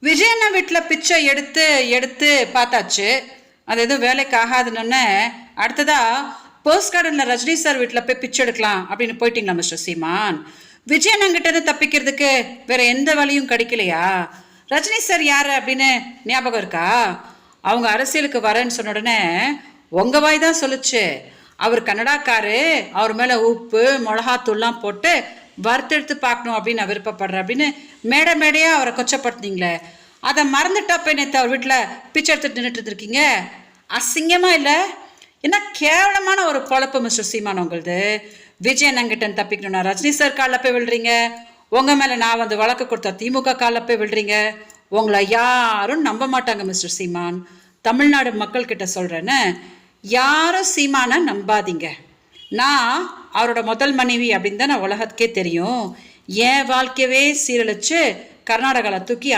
விஜயண்ணா வீட்டில் பிச்சை எடுத்து எடுத்து பார்த்தாச்சு. அது எதுவும் வேலைக்கு ஆகாதுன்னு அடுத்ததா போஸ்ட் கார்டனில் ரஜினி சார் வீட்டில் போய் பிச்சை எடுக்கலாம் அப்படின்னு போயிட்டீங்களா மிஸ்டர் சீமான்? விஜயண்ணங்கிட்ட தப்பிக்கிறதுக்கு வேற எந்த வழியும் கிடைக்கலையா? ரஜினி சார் யாரு அப்படின்னு ஞாபகம் இருக்கா? அவங்க அரசியலுக்கு வரேன்னு சொன்ன உடனே உங்க வாய் தான் சொல்லுச்சு, அவர் கன்னடாக்காரு, அவர் மேல உப்பு மிளகாத்தூள்லாம் போட்டு வறுத்தெடுத்து பார்க்கணும் அப்படின்னு நான் விருப்பப்படுறேன் அப்படின்னு மேடை மேடையா அவரை கொச்சப்படுத்தினீங்களே, அதை மறந்துட்டா போய் நேற்று அவர் வீட்டில் பிச்சை எடுத்துட்டு நின்றுட்டு இருக்கீங்க. அசிங்கமா இல்லை? என்ன கேவலமான ஒரு பொழப்பு மிஸ்டர் சீமான் உங்களுது. விஜயண்ணங்கிட்ட தப்பிக்கணும்னா ரஜினி சார் காலில் போய் விழுறீங்க, உங்க மேல நான் வந்து வழக்கு கொடுத்த திமுக காலில் போய் விழுறீங்க. உங்களை யாரும் நம்ப மாட்டாங்க மிஸ்டர் சீமான். தமிழ்நாடு மக்கள் கிட்ட சொல்றேன்னு, யாரும் சீமான நம்பாதீங்க. நான் அவரோட முதல் மனைவி அப்படின்னு தான் நான் உலகத்துக்கே தெரியும். என் வாழ்க்கையவே சீரழிச்சு கர்நாடகாவில் தூக்கி